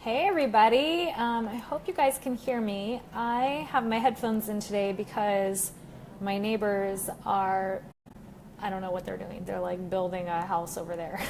Hey everybody, I hope you guys can hear me. I have my headphones in today because my neighbors are, I don't know what they're doing. They're like building a house over there.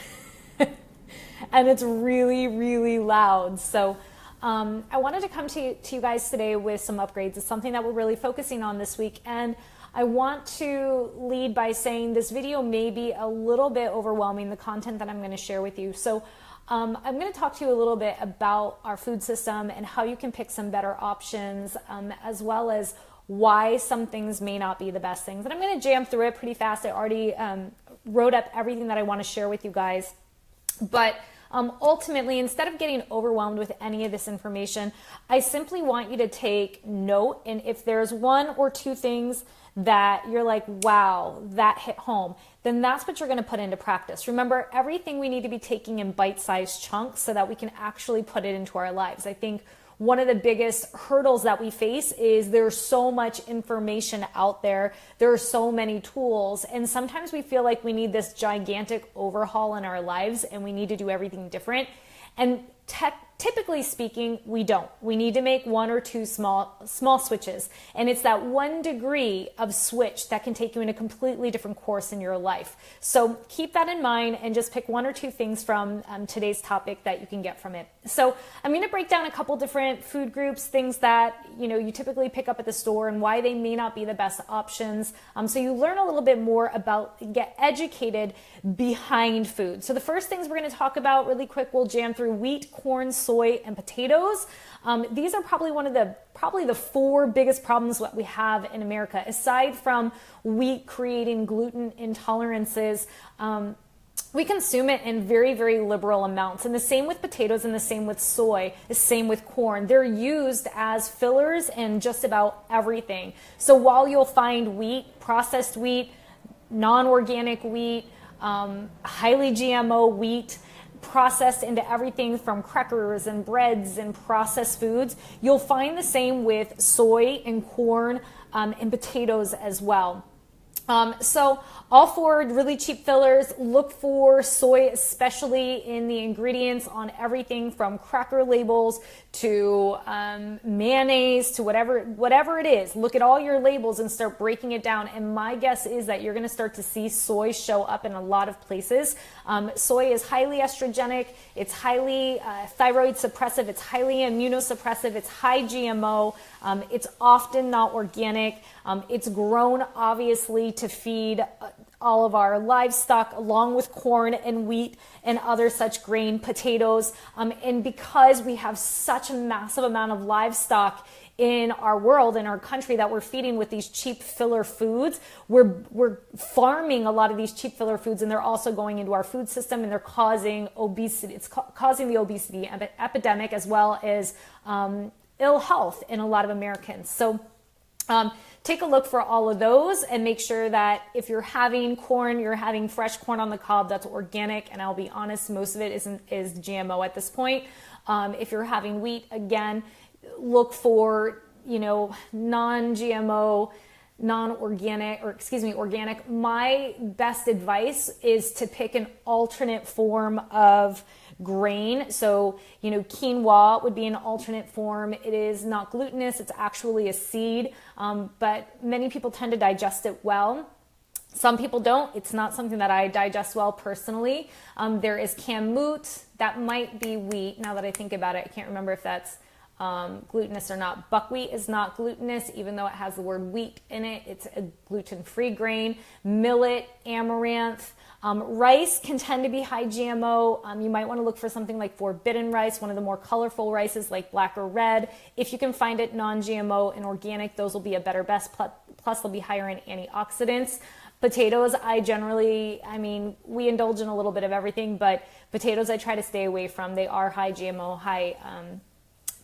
And it's really, really loud. So I wanted to come to you guys today with some upgrades. It's something that we're really focusing on this week. And I want to lead by saying this video may be a little bit overwhelming, the content that I'm going to share with you. So I'm going to talk to you a little bit about our food system and how you can pick some better options, as well as why some things may not be the best things. And I'm going to jam through it pretty fast. I already wrote up everything that I want to share with you guys. But ultimately, instead of getting overwhelmed with any of this information, I simply want you to take note. And if there's one or two things that you're like, wow, that hit home, then that's what you're going to put into practice. Remember, everything we need to be taking in bite-sized chunks so that we can actually put it into our lives. I think one of the biggest hurdles that we face is there's so much information out there. There are so many tools. And sometimes we feel like we need this gigantic overhaul in our lives and we need to do everything different. And typically speaking, we don't. We need to make one or two small switches. And it's that 1 degree of switch that can take you in a completely different course in your life. So keep that in mind and just pick one or two things from today's topic that you can get from it. So I'm going to break down a couple different food groups, things that you typically pick up at the store and why they may not be the best options. So you learn a little bit more about, get educated behind food. So the first things we're going to talk about really quick, we'll jam through wheat, corn, soy, and potatoes. These are probably the 4 biggest problems that we have in America, aside from wheat creating gluten intolerances. We consume it in very, very liberal amounts. And the same with potatoes and the same with soy, the same with corn. They're used as fillers in just about everything. So while you'll find wheat, processed wheat, non-organic wheat, highly GMO wheat, processed into everything from crackers and breads and processed foods, you'll find the same with soy and corn and potatoes as well. So all 4 really cheap fillers. Look for soy, especially in the ingredients on everything from cracker labels to mayonnaise to whatever it is. Look at all your labels and start breaking it down. And my guess is that you're going to start to see soy show up in a lot of places. Soy is highly estrogenic. It's highly thyroid suppressive. It's highly immunosuppressive. It's high GMO. It's often not organic. It's grown, obviously, to feed all of our livestock, along with corn and wheat and other such grain, potatoes. And because we have such a massive amount of livestock in our world, in our country, that we're feeding with these cheap filler foods, we're farming a lot of these cheap filler foods, and they're also going into our food system, and they're causing obesity. It's causing the obesity epidemic, as well as ill health in a lot of Americans. So take a look for all of those and make sure that if you're having corn, you're having fresh corn on the cob that's organic. And I'll be honest, most of it is GMO at this point. If you're having wheat, again, look for, non-GMO, organic. My best advice is to pick an alternate form of grain. So, quinoa would be an alternate form. It is not glutinous. It's actually a seed, but many people tend to digest it well. Some people don't. It's not something that I digest well personally. There is kamut. That might be wheat. Now that I think about it, I can't remember if that's glutinous or not. Buckwheat is not glutinous, even though it has the word wheat in it. It's a gluten-free grain. Millet, amaranth. Rice can tend to be high GMO. You might want to look for something like forbidden rice, one of the more colorful rices like black or red. If you can find it non-GMO and organic, those will be a better bet. Plus they'll be higher in antioxidants. Potatoes, we indulge in a little bit of everything, but potatoes I try to stay away from. They are high GMO, high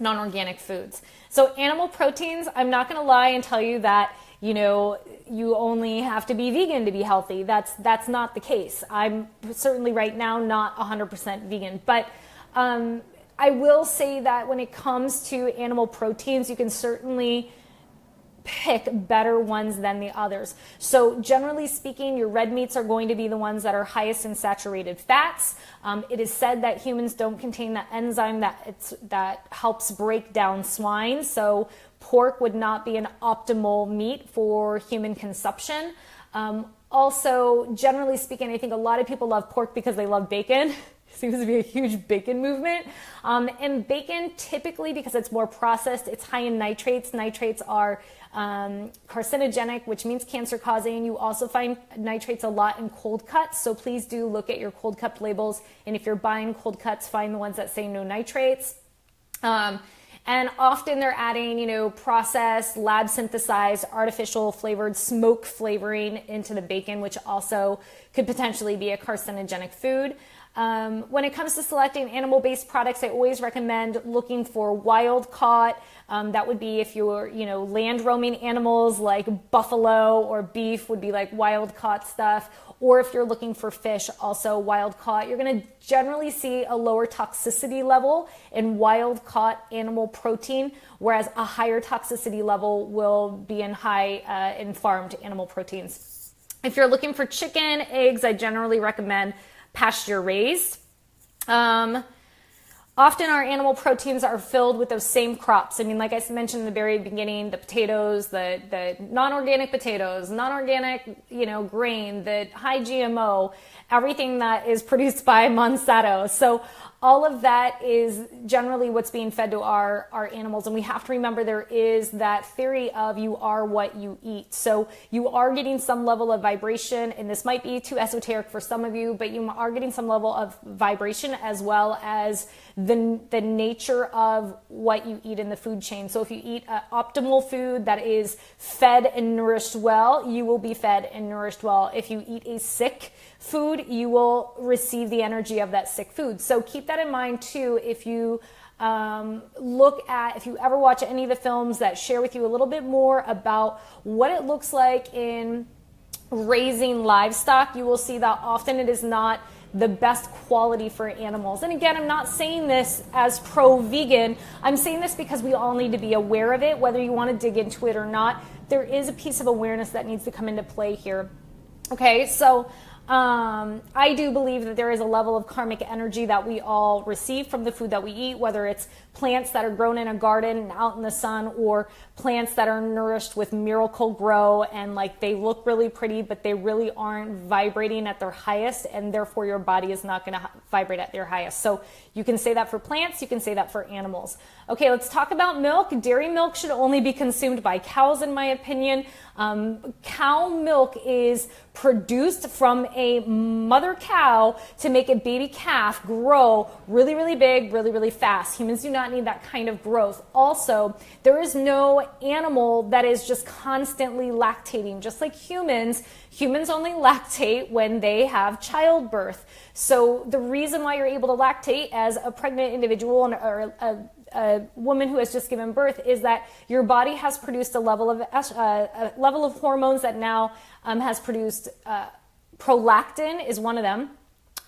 non-organic foods. So animal proteins, I'm not going to lie and tell you that you only have to be vegan to be healthy. That's not the case. I'm certainly right now not 100% vegan, but I will say that when it comes to animal proteins, you can certainly pick better ones than the others. So generally speaking, your red meats are going to be the ones that are highest in saturated fats. It is said that humans don't contain the enzyme that helps break down swine. So pork would not be an optimal meat for human consumption. Also, generally speaking, I think a lot of people love pork because they love bacon. Seems to be a huge bacon movement. And bacon, typically, because it's more processed, it's high in nitrates. Nitrates are carcinogenic, which means cancer causing. You also find nitrates a lot in cold cuts. So please do look at your cold cut labels. And if you're buying cold cuts, find the ones that say no nitrates. And often they're adding, processed, lab synthesized, artificial flavored smoke flavoring into the bacon, which also could potentially be a carcinogenic food. When it comes to selecting animal-based products, I always recommend looking for wild caught. That would be if you're, land roaming animals like buffalo or beef would be like wild caught stuff. Or if you're looking for fish, also wild caught, you're going to generally see a lower toxicity level in wild caught animal protein, whereas a higher toxicity level will be in in farmed animal proteins. If you're looking for chicken, eggs, I generally recommend pasture raised. Often our animal proteins are filled with those same crops. I mean, like I mentioned in the very beginning, the potatoes, the non-organic potatoes, non-organic, grain, the high GMO, everything that is produced by Monsanto. So all of that is generally what's being fed to our animals. And we have to remember there is that theory of you are what you eat. So you are getting some level of vibration, and this might be too esoteric for some of you, but you are getting some level of vibration as well as the nature of what you eat in the food chain. So if you eat optimal food that is fed and nourished well, you will be fed and nourished well. If you eat a sick food, you will receive the energy of that sick food. So keep that in mind too. If you if you ever watch any of the films that share with you a little bit more about what it looks like in raising livestock, you will see that often it is not the best quality for animals. And again, I'm not saying this as pro-vegan. I'm saying this because we all need to be aware of it, whether you want to dig into it or not. There is a piece of awareness that needs to come into play here. Okay, so I do believe that there is a level of karmic energy that we all receive from the food that we eat, whether it's plants that are grown in a garden and out in the sun, or plants that are nourished with Miracle-Gro and like they look really pretty, but they really aren't vibrating at their highest, and therefore your body is not going to vibrate at their highest. So you can say that for plants, you can say that for animals. Okay, let's talk about milk. Dairy milk should only be consumed by cows, in my opinion. Cow milk is produced from a mother cow to make a baby calf grow really, really big, really, really fast. Humans do not need that kind of growth. Also, there is no animal that is just constantly lactating. Just like humans only lactate when they have childbirth. So the reason why you're able to lactate as a pregnant individual or a woman who has just given birth is that your body has produced a level of hormones that now has produced prolactin is one of them,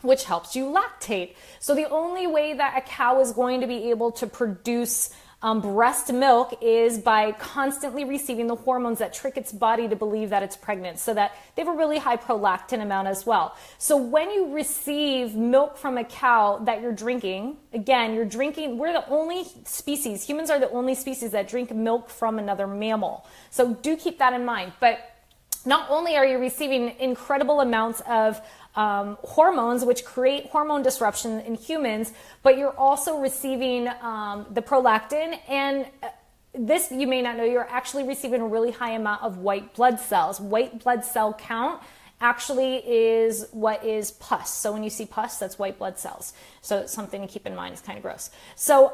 which helps you lactate. So the only way that a cow is going to be able to produce breast milk is by constantly receiving the hormones that trick its body to believe that it's pregnant, so that they have a really high prolactin amount as well. So when you receive milk from a cow that you're drinking, again, we're the only species, humans are the only species that drink milk from another mammal. So do keep that in mind. But not only are you receiving incredible amounts of hormones, which create hormone disruption in humans, but you're also receiving the prolactin, and this, you may not know, you're actually receiving a really high amount of white blood cells. White blood cell count actually is what is pus. So when you see pus, that's white blood cells. So it's something to keep in mind. It's kind of gross. So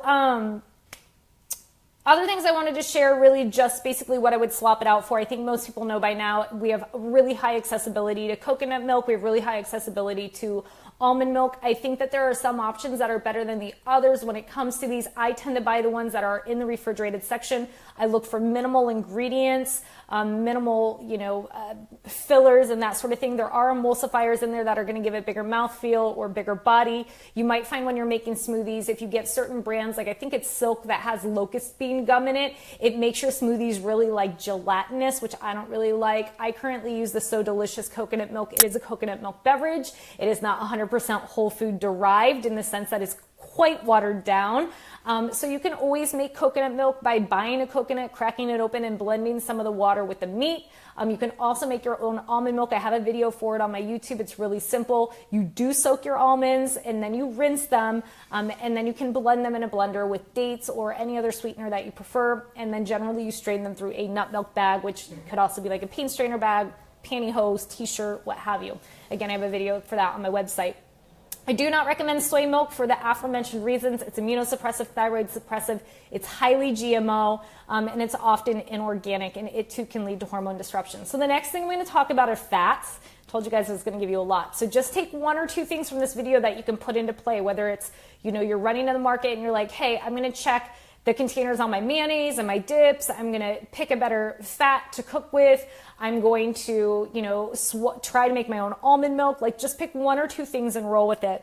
other things I wanted to share, really just basically what I would swap it out for. I think most people know by now we have really high accessibility to coconut milk. We have really high accessibility to almond milk. I think that there are some options that are better than the others. When it comes to these, I tend to buy the ones that are in the refrigerated section. I look for minimal ingredients, minimal, fillers and that sort of thing. There are emulsifiers in there that are going to give it bigger mouthfeel or bigger body. You might find when you're making smoothies, if you get certain brands, like I think it's Silk that has locust bean gum in it, it makes your smoothies really like gelatinous, which I don't really like. I currently use the So Delicious coconut milk. It is a coconut milk beverage. It is not 100% whole food derived in the sense that it's quite watered down. So you can always make coconut milk by buying a coconut, cracking it open and blending some of the water with the meat. You can also make your own almond milk. I have a video for it on my YouTube. It's really simple. You do soak your almonds and then you rinse them, and then you can blend them in a blender with dates or any other sweetener that you prefer. And then generally you strain them through a nut milk bag, which could also be like a paint strainer bag, pantyhose, t-shirt, what have you. Again, I have a video for that on my website. I do not recommend soy milk for the aforementioned reasons. It's immunosuppressive, thyroid suppressive, it's highly GMO, and it's often inorganic, and it too can lead to hormone disruption. So the next thing I'm going to talk about are fats. I told you guys I was going to give you a lot. So just take one or two things from this video that you can put into play, whether it's, you're running to the market and you're like, hey, I'm going to check the containers on my mayonnaise and my dips. I'm going to pick a better fat to cook with. I'm going to, try to make my own almond milk. Like, just pick one or two things and roll with it.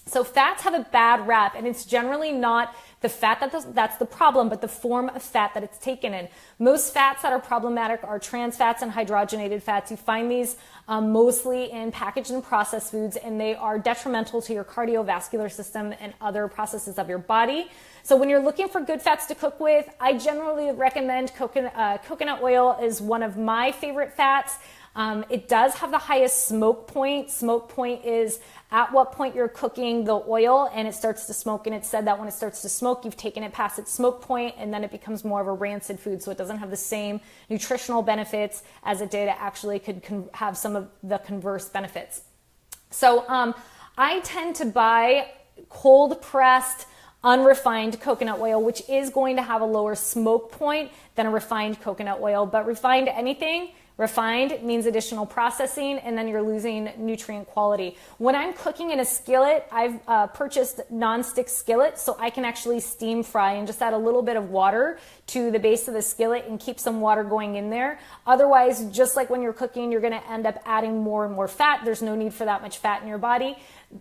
So fats have a bad rap, and it's generally not the fat that's the problem, but the form of fat that it's taken in. Most fats that are problematic are trans fats and hydrogenated fats. You find these mostly in packaged and processed foods, and they are detrimental to your cardiovascular system and other processes of your body. So when you're looking for good fats to cook with, I generally recommend coconut oil is one of my favorite fats. It does have the highest smoke point. Smoke point is at what point you're cooking the oil and it starts to smoke. And it's said that when it starts to smoke, you've taken it past its smoke point, and then it becomes more of a rancid food. So it doesn't have the same nutritional benefits as it did. It actually could have some of the converse benefits. So I tend to buy cold pressed, unrefined coconut oil, which is going to have a lower smoke point than a refined coconut oil. But refined anything, refined means additional processing, and then you're losing nutrient quality. When I'm cooking in a skillet, I've purchased non-stick skillets, so I can actually steam fry and just add a little bit of water to the base of the skillet and keep some water going in there. Otherwise, just like when you're cooking, you're going to end up adding more and more fat. There's no need for that much fat in your body.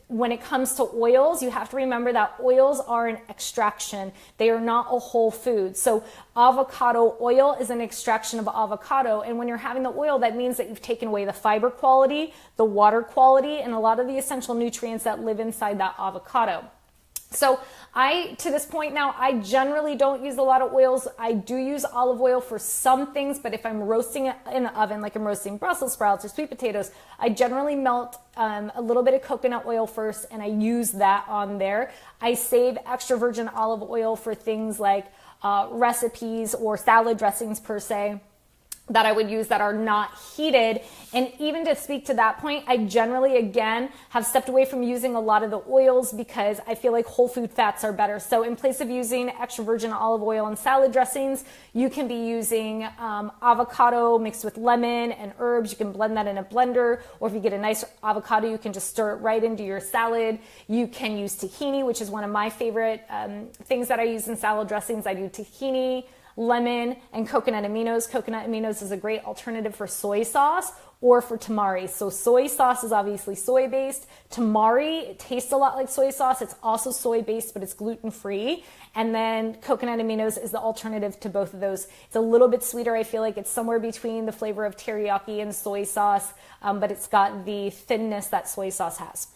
When it comes to oils, you have to remember that oils are an extraction. They are not a whole food. So avocado oil is an extraction of avocado. And when you're having the oil, that means that you've taken away the fiber quality, the water quality, and a lot of the essential nutrients that live inside that avocado. So to this point now, I generally don't use a lot of oils. I do use olive oil for some things, but if I'm roasting it in the oven, like I'm roasting Brussels sprouts or sweet potatoes, I generally melt a little bit of coconut oil first, and I use that on there. I save extra virgin olive oil for things like recipes or salad dressings per se that I would use that are not heated. And even to speak to that point, I generally, again, have stepped away from using a lot of the oils because I feel like whole food fats are better. So in place of using extra virgin olive oil and salad dressings, you can be using avocado mixed with lemon and herbs. You can blend that in a blender, or if you get a nice avocado, you can just stir it right into your salad. You can use tahini, which is one of my favorite things that I use in salad dressings. I do tahini, lemon, and coconut aminos. Coconut aminos is a great alternative for soy sauce or for tamari. So soy sauce is obviously soy-based. Tamari, it tastes a lot like soy sauce. It's also soy-based, but it's gluten-free. And then coconut aminos is the alternative to both of those. It's a little bit sweeter. I feel like it's somewhere between the flavor of teriyaki and soy sauce, but it's got the thinness that soy sauce has.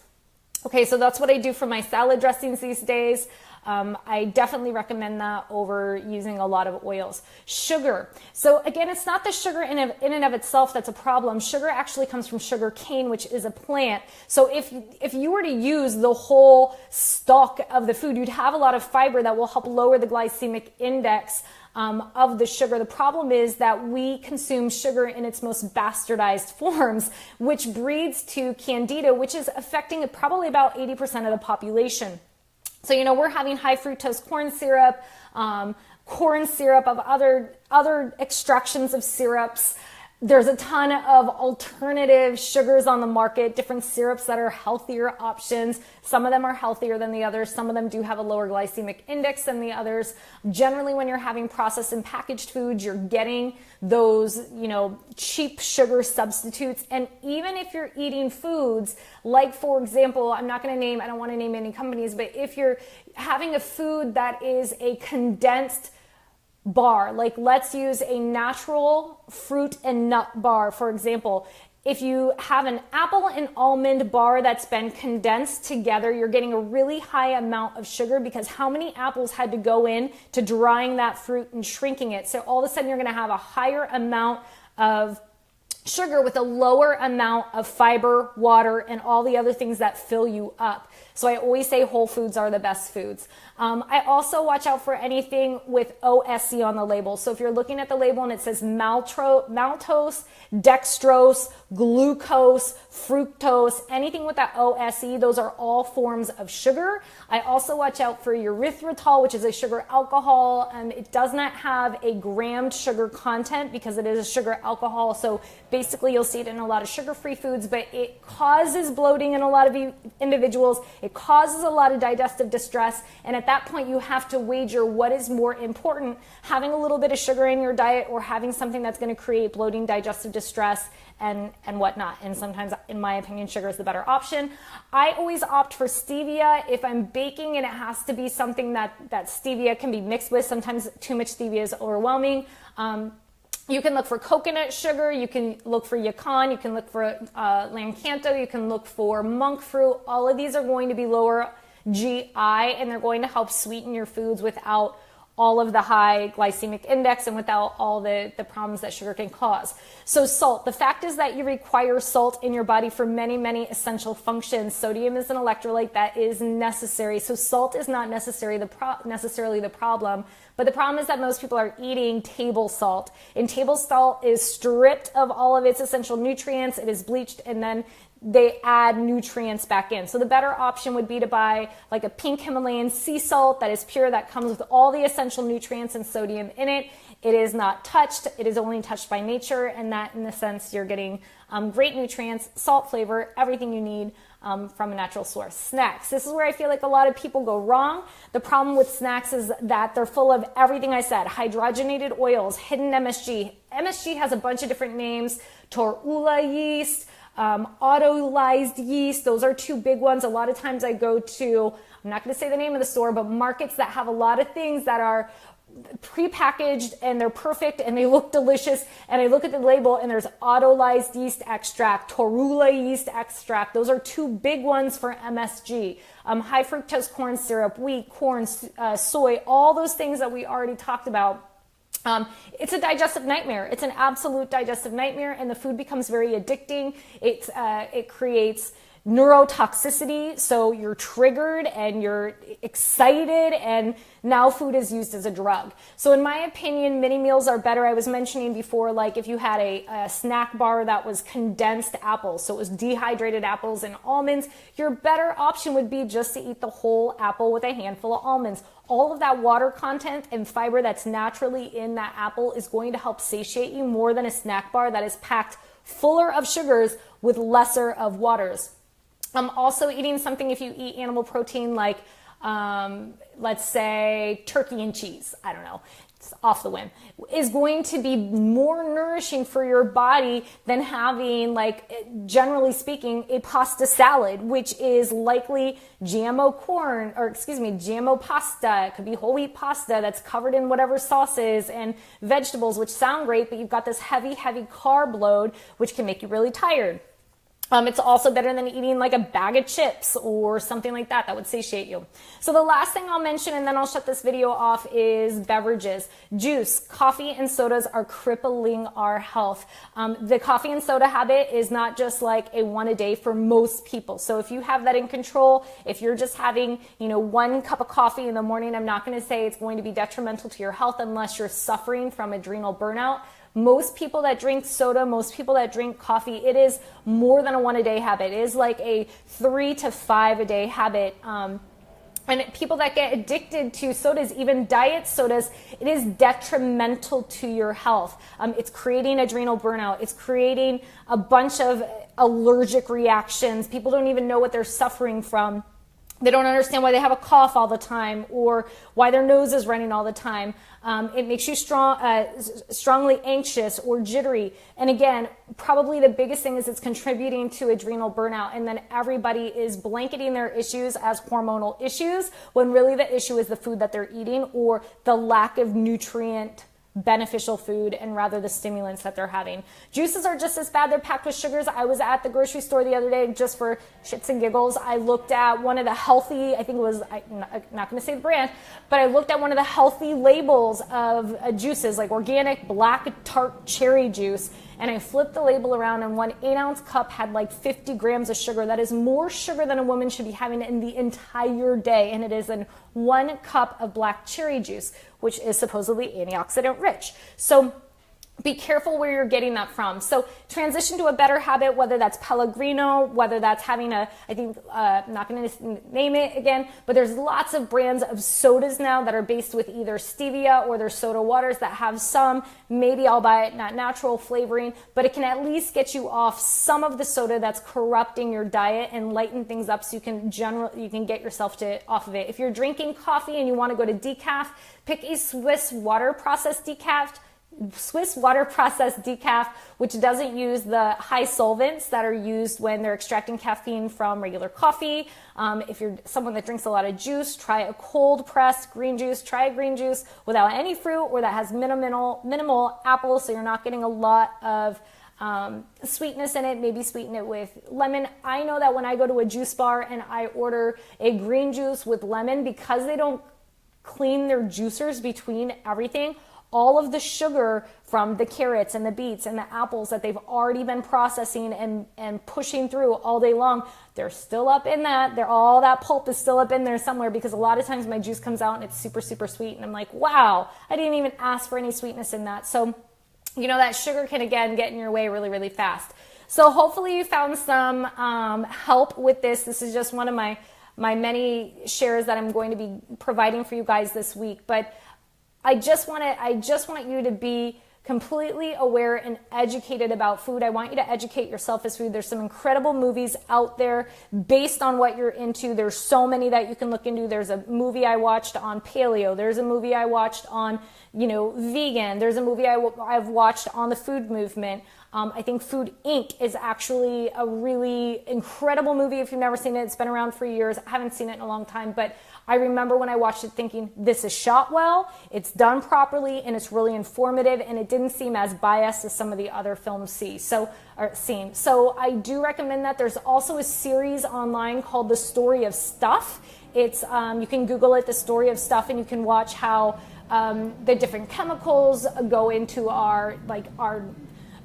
Okay, so that's what I do for my salad dressings these days. I definitely recommend that over using a lot of oils. Sugar. So again, it's not the sugar in and of itself that's a problem. Sugar actually comes from sugar cane, which is a plant. So if you were to use the whole stalk of the food, you'd have a lot of fiber that will help lower the glycemic index of the sugar. The problem is that we consume sugar in its most bastardized forms, which breeds to candida, which is affecting probably about 80% of the population. So, we're having high fructose corn syrup of other extractions of syrups, There's a ton of alternative sugars on the market, different syrups that are healthier options. Some of them are healthier than the others. Some of them do have a lower glycemic index than the others. Generally, when you're having processed and packaged foods, you're getting those, cheap sugar substitutes. And even if you're eating foods, like for example, I don't want to name any companies, but if you're having a food that is a condensed bar, like let's use a natural fruit and nut bar, for example. If you have an apple and almond bar that's been condensed together, you're getting a really high amount of sugar because how many apples had to go in to drying that fruit and shrinking it? So all of a sudden you're going to have a higher amount of sugar with a lower amount of fiber, water, and all the other things that fill you up. So I always say whole foods are the best foods. I also watch out for anything with OSE on the label. So if you're looking at the label and it says maltose, dextrose, glucose, fructose, anything with that OSE, those are all forms of sugar. I also watch out for erythritol, which is a sugar alcohol. It does not have a grammed sugar content because it is a sugar alcohol. So basically you'll see it in a lot of sugar-free foods, but it causes bloating in a lot of individuals. It causes a lot of digestive distress. And at that point, you have to wager what is more important, having a little bit of sugar in your diet or having something that's going to create bloating, digestive distress, and whatnot. And sometimes, in my opinion, sugar is the better option. I always opt for stevia. If I'm baking and it has to be something that stevia can be mixed with, sometimes too much stevia is overwhelming. You can look for coconut sugar, you can look for yakan, you can look for lancanto, you can look for monk fruit. All of these are going to be lower GI and they're going to help sweeten your foods without all of the high glycemic index and without all the problems that sugar can cause. So salt, the fact is that you require salt in your body for many, many essential functions. Sodium is an electrolyte that is necessary. So salt is not necessarily the problem, but the problem is that most people are eating table salt. And table salt is stripped of all of its essential nutrients. It is bleached and then they add nutrients back in. So the better option would be to buy like a pink Himalayan sea salt that is pure, that comes with all the essential nutrients and sodium in it. It is not touched. It is only touched by nature. And that in a sense, you're getting great nutrients, salt flavor, everything you need from a natural source. Snacks. This is where I feel like a lot of people go wrong. The problem with snacks is that they're full of everything I said, hydrogenated oils, hidden MSG. MSG has a bunch of different names, torula yeast, autolyzed yeast. Those are two big ones. A lot of times I go to, I'm not going to say the name of the store, but markets that have a lot of things that are prepackaged and they're perfect and they look delicious. And I look at the label and there's autolyzed yeast extract, torula yeast extract. Those are two big ones for MSG. High fructose corn syrup, wheat, corn, soy, all those things that we already talked about. It's a digestive nightmare. It's an absolute digestive nightmare, and the food becomes very addicting. It creates neurotoxicity, so you're triggered and you're excited, and now food is used as a drug. So in my opinion, mini meals are better. I was mentioning before, like if you had a snack bar that was condensed apples, so it was dehydrated apples and almonds, your better option would be just to eat the whole apple with a handful of almonds. All of that water content and fiber that's naturally in that apple is going to help satiate you more than a snack bar that is packed fuller of sugars with lesser of waters. Also eating something, if you eat animal protein like let's say turkey and cheese, I don't know, it's off the whim, is going to be more nourishing for your body than having, like, generally speaking, a pasta salad, which is likely GMO corn, or excuse me, GMO pasta. It could be whole wheat pasta that's covered in whatever sauces and vegetables, which sound great, but you've got this heavy, heavy carb load, which can make you really tired. It's also better than eating like a bag of chips or something like that. That would satiate you. So the last thing I'll mention, and then I'll shut this video off, is beverages. Juice, coffee, and sodas are crippling our health. The coffee and soda habit is not just like a one a day for most people. So if you have that in control, if you're just having, one cup of coffee in the morning, I'm not going to say it's going to be detrimental to your health unless you're suffering from adrenal burnout. Most people that drink soda, most people that drink coffee, it is more than a one a day habit. It is like a 3 to 5 a day habit. And people that get addicted to sodas, even diet sodas, it is detrimental to your health. It's creating adrenal burnout. It's creating a bunch of allergic reactions. People don't even know what they're suffering from. They don't understand why they have a cough all the time or why their nose is running all the time. It makes you strongly anxious or jittery. And again, probably the biggest thing is it's contributing to adrenal burnout. And then everybody is blanketing their issues as hormonal issues when really the issue is the food that they're eating or the lack of nutrient beneficial food and rather the stimulants that they're having. Juices are just as bad. They're packed with sugars. I was at the grocery store the other day just for shits and giggles. I looked at one of the healthy, I think it was, I'm not going to say the brand, but I looked at one of the healthy labels of juices like organic black tart cherry juice, and I flipped the label around and 1 8-ounce cup had like 50 grams of sugar. That is more sugar than a woman should be having in the entire day. And it is in 1 cup of black cherry juice, which is supposedly antioxidant rich. So be careful where you're getting that from. So transition to a better habit, whether that's Pellegrino, whether that's having I'm not going to name it again, but there's lots of brands of sodas now that are based with either stevia or their soda waters that have some, maybe I'll buy it, not natural flavoring, but it can at least get you off some of the soda that's corrupting your diet and lighten things up so you can get yourself off of it. If you're drinking coffee and you want to go to decaf, pick a Swiss water processed decaf, which doesn't use the high solvents that are used when they're extracting caffeine from regular coffee. If you're someone that drinks a lot of juice, try a cold pressed green juice. Try a green juice without any fruit or that has minimal apple, so you're not getting a lot of sweetness in it. Maybe sweeten it with lemon. I know that when I go to a juice bar and I order a green juice with lemon, because they don't clean their juicers between everything, all of the sugar from the carrots and the beets and the apples that they've already been processing and pushing through all day long, they're still up in that. All that pulp is still up in there somewhere, because a lot of times my juice comes out and it's super, super sweet. And I'm like, wow, I didn't even ask for any sweetness in that. So, that sugar can, again, get in your way really, really fast. So hopefully you found some help with this. This is just one of my many shares that I'm going to be providing for you guys this week. But I just want you to be completely aware and educated about food. I want you to educate yourself as food. There's some incredible movies out there based on what you're into. There's so many that you can look into. There's a movie I watched on paleo. There's a movie I watched on, vegan. There's a movie I've watched on the food movement. I think Food Inc. is actually a really incredible movie. If you've never seen it, it's been around for years. I haven't seen it in a long time, but I remember when I watched it thinking, this is shot well, it's done properly, and it's really informative, and it didn't seem as biased as some of the other films seem. So I do recommend that. There's also a series online called The Story of Stuff. It's you can Google it, The Story of Stuff, and you can watch how the different chemicals go into our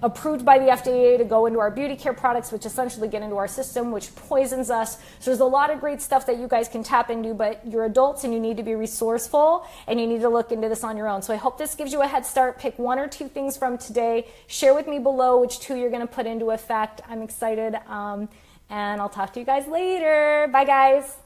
approved by the FDA to go into our beauty care products, which essentially get into our system, which poisons us. So there's a lot of great stuff that you guys can tap into, but you're adults and you need to be resourceful and you need to look into this on your own. So I hope this gives you a head start. Pick 1 or 2 things from today. Share with me below which 2 you're going to put into effect. I'm excited. And I'll talk to you guys later. Bye, guys.